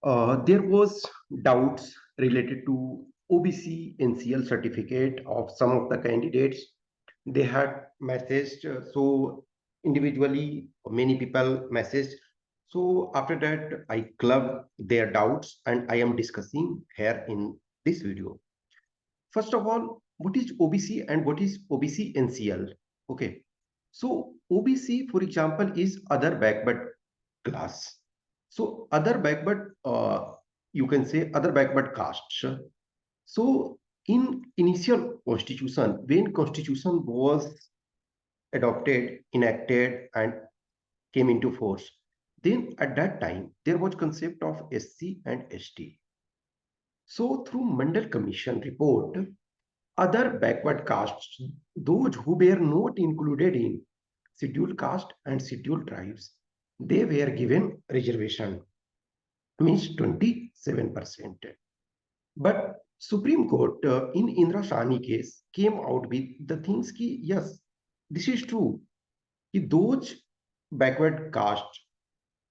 There was doubts related to OBC NCL certificate of some of the candidates. They had messaged, so individually many people messaged. So after that, I clubbed their doubts and I am discussing here in this video. First of all, what is OBC and what is OBC NCL? Okay, so OBC, for example, is other backward class. So other backward, you can say other backward castes. So in initial constitution, when constitution was adopted, enacted, and came into force, then at that time there was concept of SC and ST. So through Mandal Commission report, other backward castes, those who were not included in scheduled caste and scheduled tribes, they were given reservation, means 27%. But Supreme Court in Indra Sahni case came out with the things ki yes, this is true. Ki those backward castes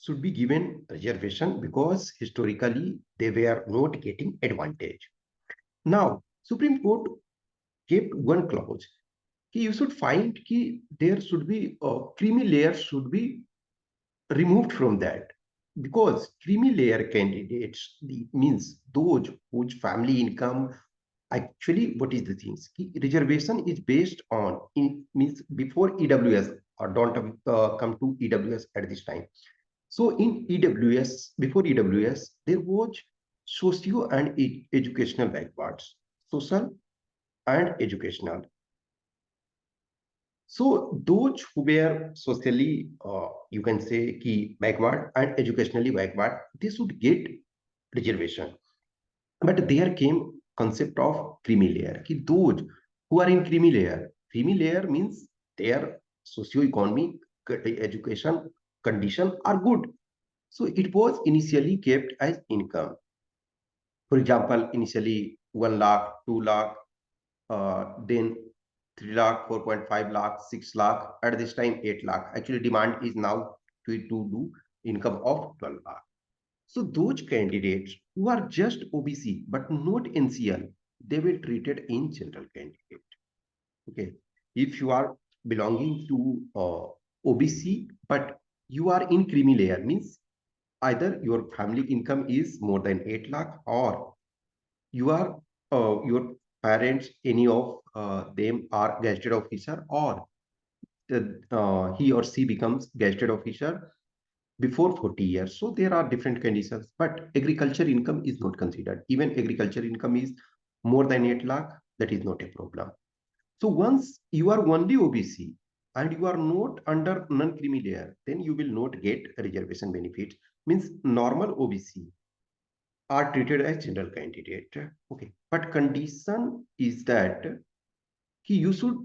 should be given reservation because historically they were not getting advantage. Now, Supreme Court kept one clause कि you should find कि there should be creamy layer should be removed from that because creamy layer candidates means those whose family income actually what is the things कि reservation is based on means before EWS or don't come to EWS at this time. So in EWS before EWS there was socio and educational backwards, social and educational. So those who were socially, you can say, key backward and educationally backward, they should get reservation. But there came concept of creamy layer. Ki those who are in creamy layer means their socio-economic education condition are good. So it was initially kept as income. For example, initially 1 lakh, 2 lakh, then 3 lakh, 4.5 lakh, 6 lakh, at this time 8 lakh. Actually, demand is now to do income of 12 lakh. So those candidates who are just OBC but not NCL, they were treated in general candidate. Okay. If you are belonging to OBC but you are in creamy layer, means either your family income is more than 8 lakh or you are your parents, any of them are gazetted officer or he or she becomes gazetted officer before 40 years. So there are different conditions, but agriculture income is not considered. Even agriculture income is more than 8 lakh, that is not a problem. So once you are only OBC and you are not under non-creamy layer, then you will not get reservation benefit. Means normal OBC are treated as general candidate. Okay, but condition is that you should,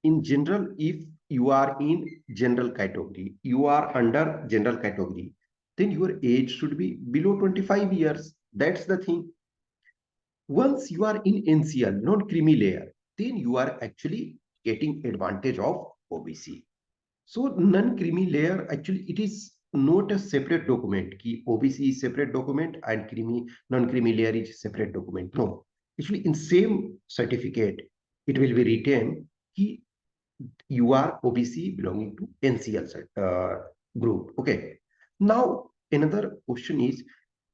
in general, if you are in general category, you are under general category, then your age should be below 25 years. That's the thing. Once you are in NCL, non-creamy layer, then you are actually getting advantage of OBC. So non-creamy layer, actually, it is not a separate document. Ki OBC is separate document and non-creamy layer is separate document. No, actually, in same certificate, it will be written ki you are OBC belonging to NCL group. Okay. Now another question is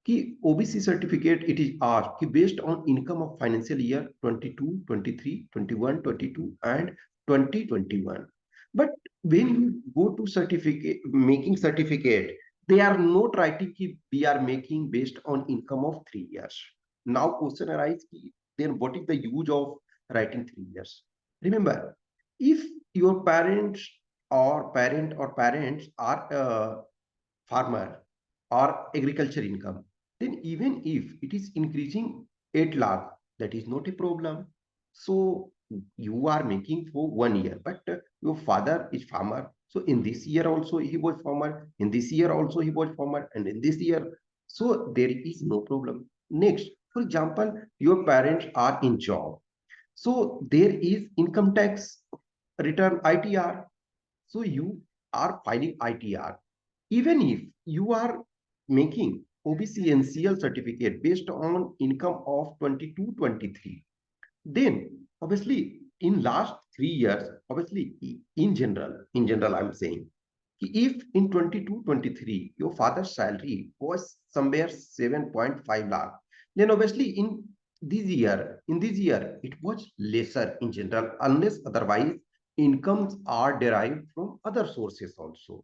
कि OBC certificate it is asked कि based on income of financial year 22, 23, 21, 22 and 2021. But when you go to certificate making certificate, they are not writing कि we are making based on income of 3 years. Now question arises कि then what is the use of writing 3 years? Remember, if your parents or parents are farmer or agriculture income, then even if it is increasing 8 lakh, that is not a problem. So you are making for 1 year, but your father is farmer. So in this year also he was farmer, in this year also he was farmer, and in this year, so there is no problem. Next, for example, your parents are in job. So there is income tax return ITR. So you are filing ITR. Even if you are making OBC NCL certificate based on income of 22-23, then obviously in last 3 years, obviously in general I'm saying, if in 22-23 your father's salary was somewhere 7.5 lakh, then obviously in this year it was lesser in general, unless otherwise incomes are derived from other sources also.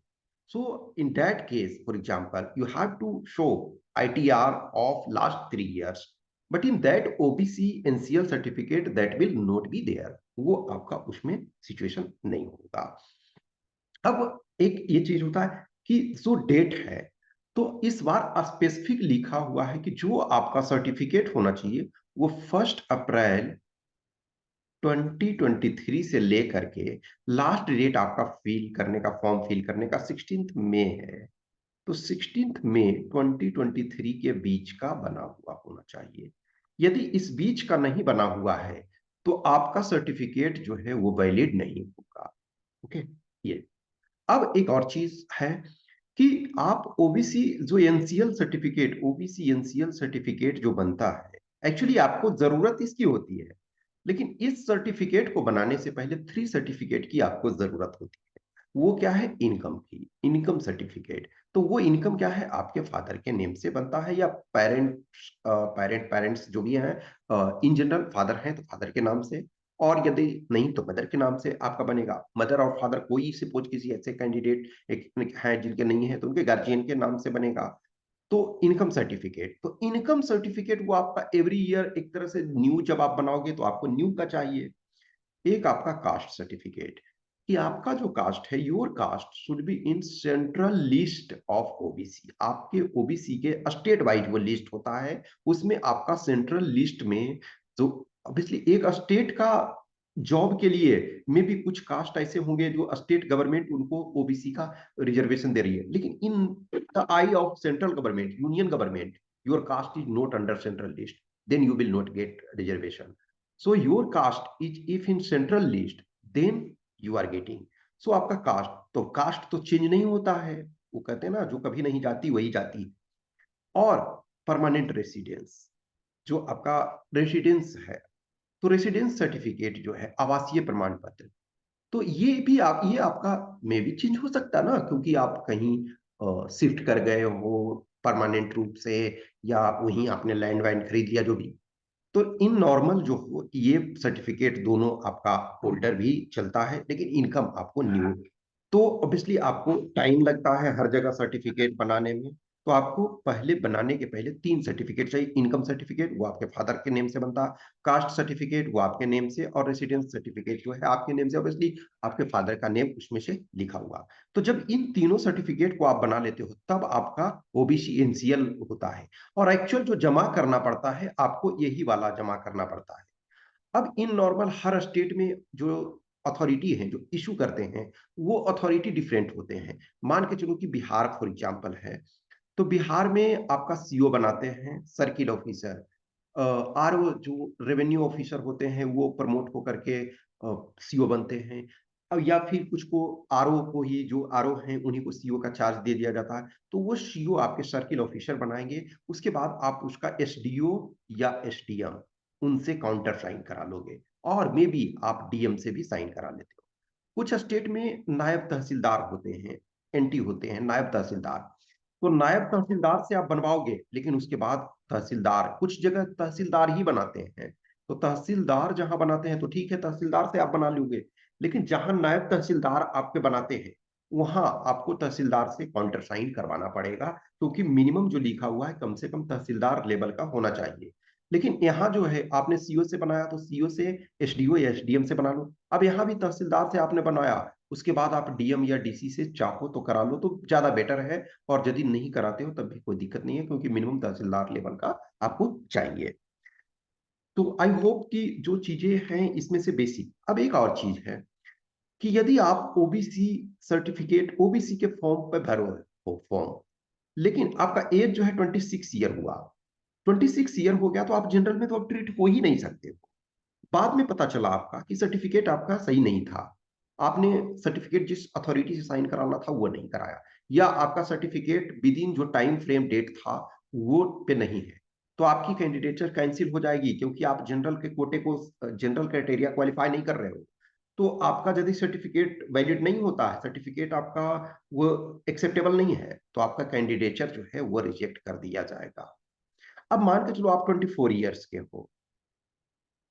So in that case, for example, you have to show ITR of last 3 years, but in that OBC NCL certificate that will not be there, वो आपका उसमें situation नहीं होगा। अब एक ये चीज होता है कि जो डेट है, तो इस बार स्पेसिफिक लिखा हुआ है कि जो आपका सर्टिफिकेट होना चाहिए वो 1 अप्रैल 2023 से लेकर के लास्ट डेट आपका फिल करने का, फॉर्म फिल करने का 16 मई है। तो 16 मई 2023 के बीच का बना हुआ होना चाहिए। यदि इस बीच का नहीं बना हुआ है तो आपका सर्टिफिकेट जो है वो वैलिड नहीं होगा। ओके, ये अब एक और चीज है कि आप ओबीसी जो NCL certificate, OBC NCL certificate जो बनता है, एक्चुअली आपको जरूरत इसकी होती है, लेकिन इस सर्टिफिकेट को बनाने से पहले 3 सर्टिफिकेट की आपको जरूरत होती है। वो क्या है? इनकम की, इनकम सर्टिफिकेट। तो वो इनकम क्या है? आपके फादर के नेम से बनता है या पेरेंट्स जो भी हैं, इन जनरल फादर हैं तो फादर के नाम से, और यदि नहीं तो मदर के नाम से आपका बनेगा। मदर और फादर कोई सपोज किसी ऐसे कैंडिडेट एक हैं जिनके नहीं है तो उनके गार्जियन के नाम से बनेगा। तो इनकम सर्टिफिकेट, तो इनकम सर्टिफिकेट वो आपका एवरी ईयर एक तरह से न्यू, जब आप बनाओगे तो आपको न्यू का चाहिए। एक आपका कास्ट सर्टिफिकेट, कि आपका जो कास्ट है, your cast should be in central list of OBC. आपके ओबीसी के स्टेट वाइज वो लिस्ट होता है, उसमें आपका सेंट्रल लिस्ट में जो ऑब्वियसली एक स्टेट का जॉब के लिए में भी कुछ कास्ट ऐसे होंगे जो स्टेट गवर्नमेंट उनको ओबीसी का रिजर्वेशन दे रही है, लेकिन in the I of central government, union government, your cast is not under central list, then you will not get reservation. So your caste is if in central list, then you are getting. So आपका cast, तो cast तो change नहीं होता है, वो कहते हैं ना जो कभी नहीं जाती वही जाती। और परमानेंट रेसिडेंस, जो आपका रेसिडेंस है, तो रेसिडेंस सर्टिफिकेट जो है, आवासीय प्रमाण पत्र, तो ये भी ये आपका में भी चेंज हो सकता है ना, क्योंकि आप कहीं शिफ्ट कर गए हो परमानेंट रूप से, या वहीं आपने लैंड वैंड खरीद लिया जो भी। तो इन नॉर्मल जो हो, ये सर्टिफिकेट दोनों आपका होल्डर भी चलता है, लेकिन इनकम आपको न्यू। तो ऑब्वियसली आपको टाइम लगता है हर जगह सर्टिफिकेट बनाने में, तो आपको पहले बनाने के पहले 3 सर्टिफिकेट चाहिए। इनकम सर्टिफिकेट वो आपके फादर के नेम से बनता है, कास्ट सर्टिफिकेट वो आपके नेम से, और रेसिडेंस सर्टिफिकेट जो है आपके नेम से, ऑब्वियसली आपके फादर का नेम उसमें से लिखा हुआ। तो जब इन तीनों सर्टिफिकेट को आप बना लेते हो तब आपका ओबीसी एनसीएल होता है, और एक्चुअल जो जमा करना पड़ता है आपको यही वाला जमा करना पड़ता है। अब इन नॉर्मल हर स्टेट में जो अथॉरिटी है जो इशू करते हैं, वो अथॉरिटी डिफरेंट होते हैं। मान के चलो कि बिहार फॉर एग्जांपल है, तो बिहार में आपका सीओ बनाते हैं सर्किल ऑफिसर, आरओ जो रेवेन्यू ऑफिसर होते हैं वो प्रमोट होकर के सीओ बनते हैं। अब या फिर कुछ को आरओ को ही, जो आरओ हैं उन्हीं को सीओ का चार्ज दे दिया जाता है, तो वो सीओ आपके सर्किल ऑफिसर बनाएंगे। उसके बाद आप उसका एसडीओ या एसडीएम उनसे काउंटर साइन करा लोगे, और मे बी आप डीएम से भी साइन करा लेते हो। कुछ स्टेट में नायब तहसीलदार होते हैं, एनटी होते हैं नायब तहसीलदार, तो नायब तहसीलदार से आप बनवाओगे, लेकिन उसके बाद तहसीलदार, कुछ जगह तहसीलदार ही बनाते हैं, तो तहसीलदार जहां बनाते हैं तो ठीक है, तहसीलदार से आप बना लोगे। लेकिन जहां नायब तहसीलदार आपके बनाते हैं, वहां आपको तहसीलदार से काउंटर साइन करवाना पड़ेगा, क्योंकि मिनिमम जो लिखा हुआ है कम से कम तहसीलदार लेवल का होना चाहिए। लेकिन यहाँ जो है आपने सीओ से बनाया तो सीओ से एसडीओ या एसडीएम से बना लो। अब यहाँ भी तहसीलदार से आपने बनाया, उसके बाद आप डीएम या डीसी से चाहो तो करा लो, तो ज्यादा बेटर है। और यदि नहीं कराते हो तब भी कोई दिक्कत नहीं है, क्योंकि मिनिमम तहसीलदार लेवल का आपको चाहिए। तो आई होप कि जो चीजें हैं इसमें से बेसिक। अब एक और चीज है कि यदि आप ओबीसी सर्टिफिकेट, ओबीसी के फॉर्म पर भरो हो फॉर्म, लेकिन आपका एज जो है 26 ईयर हुआ, 26 ईयर हो गया, तो आप जनरल में तो अब ट्रीट हो ही नहीं सकते हो। बाद में पता चला आपका कि सर्टिफिकेट आपका सही नहीं था, आपने सर्टिफिकेट जिस अथॉरिटी से साइन कराना था वो नहीं कराया, या आपका सर्टिफिकेट विद इन जो टाइम फ्रेम डेट था वो पे नहीं है, तो आपकी कैंडिडेचर कैंसिल हो जाएगी, क्योंकि आप जनरल के कोटे को, जनरल क्राइटेरिया क्वालिफाई नहीं कर रहे हो। तो आपका यदि सर्टिफिकेट वैलिड नहीं होता है, सर्टिफिकेट आपका वो एक्सेप्टेबल नहीं है, तो आपका कैंडिडेचर जो है वो रिजेक्ट कर दिया जाएगा। अब मान के चलो आप 24 ईयर्स के हो,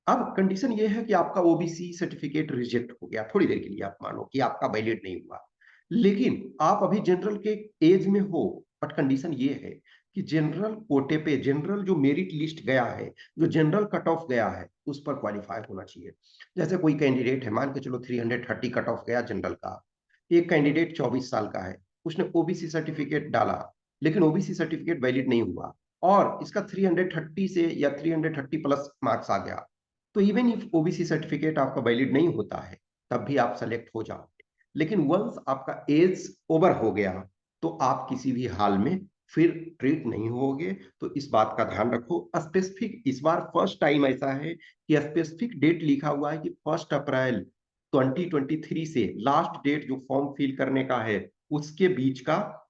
अब कंडीशन ये है कि आपका ओबीसी सर्टिफिकेट रिजेक्ट हो गया, थोड़ी देर के लिए आप मानो कि आपका वैलिड नहीं हुआ, लेकिन आप अभी जनरल के एज में हो, बट कंडीशन ये है कि जनरल कोटे पे, जनरल जो मेरिट लिस्ट गया है, जो जनरल कट ऑफ गया है, उस पर क्वालिफाई होना चाहिए। जैसे कोई कैंडिडेट है, मान के चलो 330 कट ऑफ गया जनरल का, एक कैंडिडेट 24 साल का है, उसने ओबीसी सर्टिफिकेट डाला, लेकिन ओबीसी सर्टिफिकेट वैलिड नहीं हुआ, और इसका 330 से या 330 प्लस मार्क्स आ गया, तो इवन इफ ओबीसी सर्टिफिकेट आपका वैलिड नहीं होता है, तब भी आप सेलेक्ट हो जाओगे। लेकिन वंस आपका एज ओवर हो गया, तो आप किसी भी हाल में फिर ट्रीट नहीं होगे। तो इस बात का ध्यान रखो। स्पेसिफिक इस बार फर्स्ट टाइम ऐसा है कि स्पेसिफिक डेट लिखा हुआ है कि 1 अप्रैल 2023 से लास्ट डेट जो फॉर्म फिल करने का है, उसके बीच का,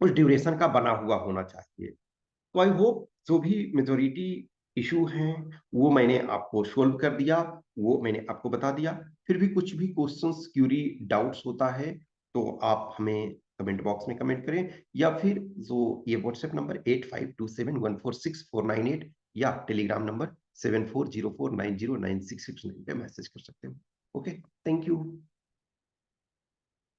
उस ड्यूरेशन का बना हुआ होना चाहिए। तो आई होप जो भी मेजोरिटी इशू हैं वो मैंने आपको सोल्व कर दिया, वो मैंने आपको बता दिया। फिर भी कुछ भी क्वेश्चंस, क्यूरी, डाउट्स होता है, तो आप हमें कमेंट बॉक्स में कमेंट करें, या फिर जो ये व्हाट्सएप नंबर 8527146498 या टेलीग्राम नंबर 7404909669 पे मैसेज कर सकते हो। Okay, thank you.